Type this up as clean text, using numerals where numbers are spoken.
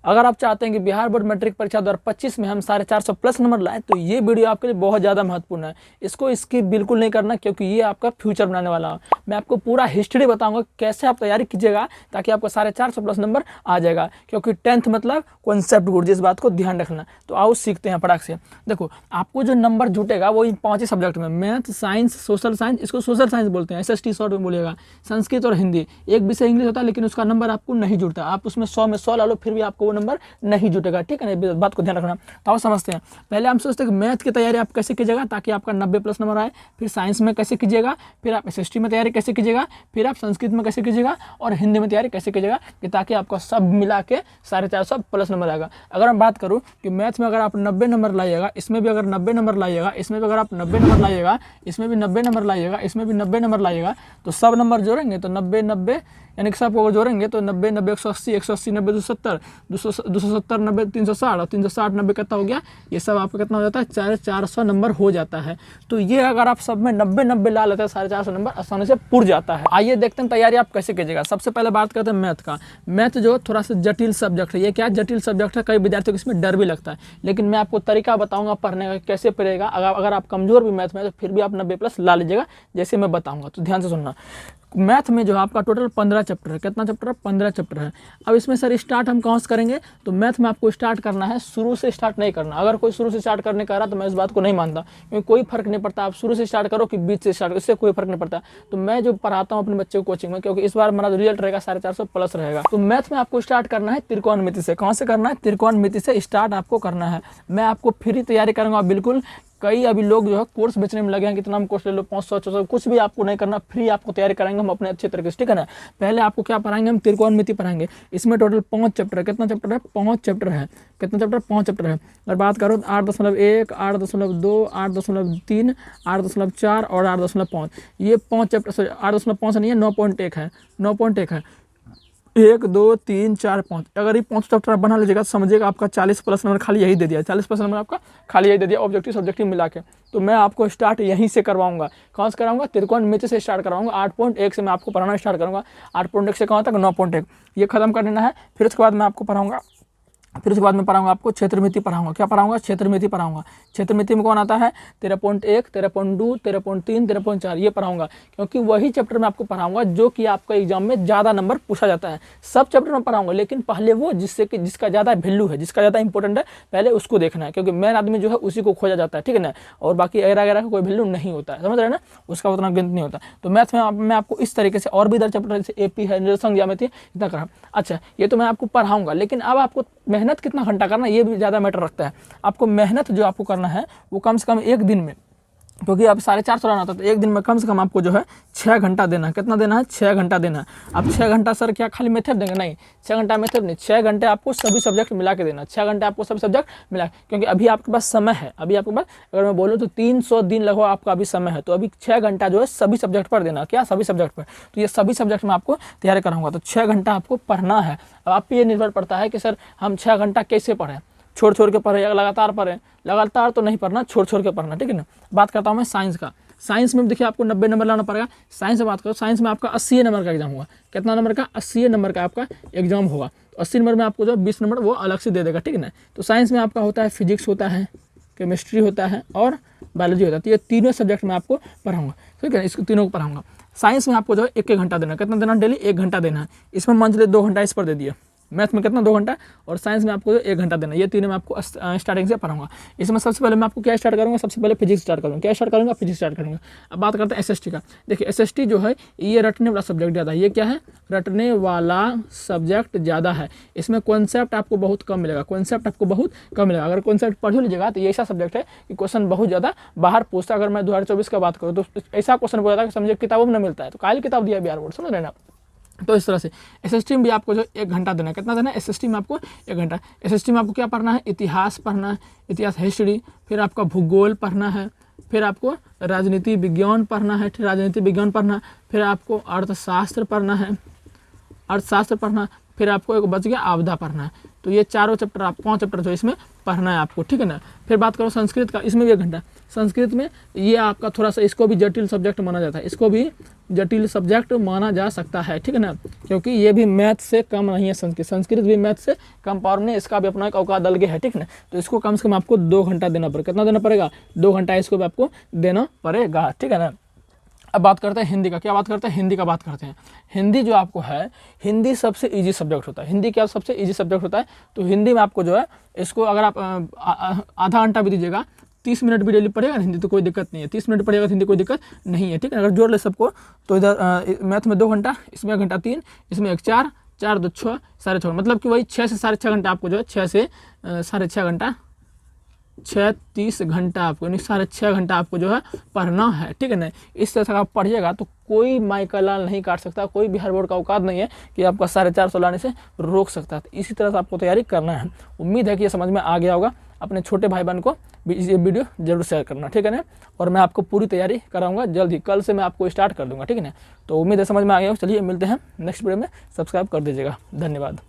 अगर आप चाहते हैं कि बिहार बोर्ड मैट्रिक परीक्षा 2025 में हम 450 प्लस नंबर लाएं तो ये वीडियो आपके लिए बहुत ज़्यादा महत्वपूर्ण है। इसको स्किप बिल्कुल नहीं करना, क्योंकि ये आपका फ्यूचर बनाने वाला है। मैं आपको पूरा हिस्ट्री बताऊंगा कैसे आप तैयारी कीजिएगा ताकि आपको 450 प्लस नंबर आ जाएगा, क्योंकि 10th मतलब कॉन्सेप्ट गुरु, जिस बात को ध्यान रखना। तो आओ सीखते हैं फटाक से। देखो, आपको जो नंबर जुटेगा वो इन 5 ही सब्जेक्ट में, मैथ, साइंस, सोशल साइंस, इसको सोशल साइंस बोलते हैं, SST शॉर्ट में बोलिएगा, संस्कृत और हिंदी। एक विषय इंग्लिश होता है लेकिन उसका नंबर आपको नहीं जुड़ता, आप उसमें 100 में 100 ला लो फिर भी आपको वो नंबर नहीं जुटेगा, ठीक है ना, बात को ध्यान रखना। तो आओ समझते हैं। पहले हम सोचते हैं कि मैथ की तैयारी आप कैसे कीजिएगा ताकि आपका 90 प्लस नंबर आए, फिर साइंस में कैसे कीजिएगा, फिर आप SST में तैयारी कैसे कीजिएगा, फिर आप संस्कृत में कैसे कीजिएगा और हिंदी में तैयारी कैसे कीजिएगा, कि ताकि आपका सब मिला के 450 प्लस नंबर आएगा। अगर मैं बात करूँ कि मैथ में अगर आप 90 नंबर लाइएगा, इसमें भी अगर 90 नंबर लाइएगा, इसमें भी अगर आप 90 नंबर लाइएगा, इसमें भी 90 नंबर लाइएगा, इसमें भी 90 नंबर लाइएगा, तो सब नंबर जोड़ेंगे तो 90 90 यानी कि सबको जोड़ेंगे तो 90 90 180, 180 90 270, 270 90 360 और 360 90 कितना हो गया, ये सब आपका कितना हो जाता है, 450 नंबर हो जाता है। तो ये अगर आप सब में 90 90 ला लेते हैं 450 नंबर आसानी से पुर जाता है। आइए देखते हैं तैयारी आप कैसे कीजिएगा। सबसे पहले बात करते हैं मैथ का। मैथ जो थोड़ा सा जटिल सब्जेक्ट है, ये क्या जटिल सब्जेक्ट है, कई विद्यार्थियों को इसमें डर भी लगता है, लेकिन मैं आपको तरीका बताऊंगा पढ़ने का कैसे पढ़ेगा। अगर आप कमजोर भी मैथ में तो फिर भी आप 90 प्लस ला लीजिएगा जैसे मैं बताऊंगा, तो ध्यान से सुनना। मैथ में जो आपका टोटल 15 चैप्टर है, कितना चैप्टर है, 15 चैप्टर है। अब इसमें सर स्टार्ट हम कहाँ से करेंगे, तो मैथ में आपको स्टार्ट करना है, शुरू से स्टार्ट नहीं करना। अगर कोई शुरू से स्टार्ट करने का रहा तो मैं इस बात को नहीं मानता, क्योंकि कोई फर्क नहीं पड़ता आप शुरू से स्टार्ट करो कि बीच से स्टार्ट करो, इससे कोई फर्क नहीं पड़ता। तो मैं जो पढ़ाता हूँ अपने बच्चे को कोचिंग में, क्योंकि इस बार हमारा रिजल्ट रहेगा 450 प्लस रहेगा, तो मैथ में आपको स्टार्ट करना है त्रिकोणमिति से। कहाँ से करना है, त्रिकोणमिति से स्टार्ट आपको करना है। मैं आपको फ्री तैयारी करूँगा बिल्कुल। कई अभी लोग जो है कोर्स बेचने में लगे हैं, कितना हम कोर्स ले लो 500 600, कुछ भी आपको नहीं करना, फ्री आपको तैयारी कराएंगे हम अपने अच्छे तरीके से, ठीक है ना। पहले आपको क्या पढ़ाएंगे, हम त्रिकोणमिति पढ़ाएंगे। इसमें टोटल 5 चैप्टर है। कितना चैप्टर है, 5 चैप्टर है। कितना चैप्टर, 5 चैप्टर है। अगर बात करो 8.1, 8.2, 8.3, 8.4 और 8.5, ये 5 चैप्टर, 8.5 नहीं है, 9.1 है, 9.1 है। 1 2 3 4 5, अगर ये 5 चैप्टर आप बना लीजिएगा तो समझिएगा आपका 40 प्लस नंबर खाली यही दे दिया, 40 प्लस नंबर आपका खाली यही दे दिया, ऑब्जेक्टिव सब्जेक्टिव मिला के। तो मैं आपको स्टार्ट यहीं से करवाऊंगा। कहाँ से कराऊंगा, त्रिकोणमिति से स्टार्ट कराऊंगा। 8.1 से मैं आपको पढ़ाना स्टार्ट करूँगा। 8.1 से कहाँ तक, 9.1, ये खत्म कर देना है। फिर उसके बाद मैं आपको पढ़ाऊँगा, फिर उसके बाद मैं पढ़ाऊंगा आपको क्षेत्रमिति पढ़ाऊंगा। क्या पढ़ाऊंगा, क्षेत्रमिति पढ़ाऊंगा। क्षेत्रमिति में कौन आता है, 13.1, 13.2, 13.3, 13.4, ये पढ़ाऊंगा, क्योंकि वही चैप्टर मैं आपको पढ़ाऊंगा जो कि आपका एग्जाम में ज़्यादा नंबर पूछा जाता है। सब चैप्टर में पढ़ाऊंगा, लेकिन पहले वो जिसका ज़्यादा वैल्यू है, जिसका ज़्यादा इंपॉर्टेंट है, पहले उसको देखना है, क्योंकि मेन आदमी जो है उसी को खोजा जाता है, ठीक है ना। और बाकी अगैरा का कोई वैल्यू नहीं होता है, समझ रहे हैं ना, उसका उतना गिनती नहीं होता। तो मैथ में मैं आपको इस तरीके से, और भी इधर चैप्टर जैसे AP है, निरसन ज्यामिति, इतना करा। अच्छा, ये तो मैं आपको पढ़ाऊंगा, लेकिन अब आपको मेहनत कितना घंटा करना ये भी ज़्यादा मैटर रखता है। आपको मेहनत जो आपको करना है वो कम से कम एक दिन में, क्योंकि अब 450 लाना था तो एक दिन में कम से कम आपको जो है 6 घंटा देना है। कितना देना है, 6 घंटा देना है। अब 6 घंटा सर क्या खाली मेथड देंगे, नहीं, 6 घंटा मेथड नहीं, 6 घंटे आपको सभी सब्जेक्ट मिला के देना। 6 घंटे आपको सभी सब्जेक्ट मिला, क्योंकि अभी आपके पास समय है, अभी आपके पास अगर मैं बोलूँ तो 300 दिन लगभग आपका अभी समय है। तो अभी 6 घंटा जो है सभी सब्जेक्ट पर देना। क्या, सभी सब्जेक्ट पर। तो ये सभी सब्जेक्ट में आपको तैयारी कराऊंगा, तो 6 घंटा आपको पढ़ना है। अब आप पे ये निर्भर पड़ता है कि सर हम 6 घंटा कैसे पढ़ें, छोड़ छोड़ के पढ़े या लगातार पढ़ें। लगातार तो नहीं पढ़ना, छोड़ छोड़ के पढ़ना, ठीक है ना। बात करता हूँ मैं साइंस का। साइंस में देखिए आपको 90 नंबर लाना पड़ेगा। साइंस से बात करो, साइंस में आपका 80 नंबर का एग्जाम होगा। कितना नंबर का, 80 नंबर का आपका एग्जाम होगा। तो 80 नंबर में आपको जो 20 नंबर वो अलग से दे देगा, ठीक है ना। तो साइंस में आपका होता है फिजिक्स होता है, केमिस्ट्री होता है और बायोलॉजी होता है। तो ये तीनों सब्जेक्ट में आपको पढ़ाऊंगा, ठीक है, इसको तीनों को पढ़ाऊंगा। साइंस में आपको जो है 1 घंटा देना। कितना देना, डेली 1 घंटा देना है। इसमें मान लीजिए 2 घंटा इस पर दे दिया। मैथ में कितना, 2 घंटा, और साइंस में आपको 1 घंटा देना। ये तीनों मैं आपको स्टार्टिंग से पढ़ाऊंगा। इसमें सबसे पहले मैं आपको क्या स्टार्ट करूँगा, सबसे पहले फिजिक्स स्टार्ट करूँगा। क्या स्टार्ट करूँगा, फिजिक्स स्टार्ट करूँगा। अब बात करते हैं SST का। देखिए SST जो है ये रटने वाला सब्जेक्ट ज़्यादा है। ये क्या है, रटने वाला सब्जेक्ट ज़्यादा है। इसमें कॉन्सेप्ट आपको बहुत कम मिलेगा, कॉन्सेप्ट आपको बहुत कम मिलेगा। अगर कॉन्सेप्ट पढ़ लीजिएगा तो ये ऐसा सब्जेक्ट है कि क्वेश्चन बहुत ज़्यादा बाहर पूछता। अगर मैं 2024 का बात करूँ तो ऐसा क्वेश्चन पूछा था कि समझिए किताबों में न मिलता है, तो काल किताब दिया बिहार बोर्ड, समझ रहे हैं ना। तो इस तरह से SST में भी आपको जो 1 घंटा देना है। कितना देना है, SST में आपको 1 घंटा। SST में आपको क्या पढ़ना है, इतिहास पढ़ना है, इतिहास हिस्ट्री, फिर आपका भूगोल पढ़ना है, फिर आपको राजनीति विज्ञान पढ़ना है, राजनीति विज्ञान पढ़ना, फिर आपको अर्थशास्त्र पढ़ना है, अर्थशास्त्र पढ़ना, फिर आपको एक बच गया आपदा पढ़ना है। तो ये चारों चैप्टर आप 5 चैप्टर जो इसमें पढ़ना है आपको, ठीक है ना। फिर बात करो संस्कृत का, इसमें भी 1 घंटा। संस्कृत में ये आपका थोड़ा सा, इसको भी जटिल सब्जेक्ट माना जाता है, इसको भी जटिल सब्जेक्ट माना जा सकता है, ठीक है ना, क्योंकि ये भी मैथ से कम नहीं है। संस्कृत भी मैथ से कम पावर में, इसका भी अपना एक औकात अलग है, ठीक है ना। तो इसको कम से कम आपको 2 घंटा देना पड़ेगा। कितना देना पड़ेगा? 2 घंटा इसको भी आपको देना पड़ेगा, ठीक है ना। अब बात करते हैं हिंदी का। क्या बात करते हैं? हिंदी का बात करते हैं। हिंदी जो आपको है, हिंदी सबसे इजी सब्जेक्ट होता है। हिंदी क्या सबसे इजी सब्जेक्ट होता है? तो हिंदी में आपको जो है, इसको अगर आप आधा घंटा भी दीजिएगा, 30 मिनट भी डेली पढ़ेगा हिंदी तो कोई दिक्कत नहीं है। 30 मिनट पढ़ेगा हिंदी कोई दिक्कत नहीं है, ठीक है। अगर जोड़ ले सबको तो इधर मैथ में 2 घंटा, इसमें 1 घंटा 3, इसमें 1 4, 4 2 6, 6.5, मतलब कि वही 6 से 6.5 घंटा आपको जो है, 6 से 6.5 घंटा, 36 घंटा आपको, यानी 6.5 घंटा आपको जो है पढ़ना है, ठीक है ना। इस तरह से आप पढ़िएगा तो कोई माइकल लाल नहीं काट सकता, कोई बिहार बोर्ड का औकात नहीं है कि आपका 450 लाने से रोक सकता है। तो इसी तरह से आपको तैयारी करना है। उम्मीद है कि ये समझ में आ गया होगा। अपने छोटे भाई बहन को भी ये वीडियो जरूर शेयर करना, ठीक है ना। और मैं आपको पूरी तैयारी कराऊंगा जल्द ही, कल से मैं आपको स्टार्ट कर दूंगा, ठीक है ना। तो उम्मीद है समझ में आ गया हो। चलिए मिलते हैं नेक्स्ट वीडियो में, सब्सक्राइब कर दीजिएगा। धन्यवाद।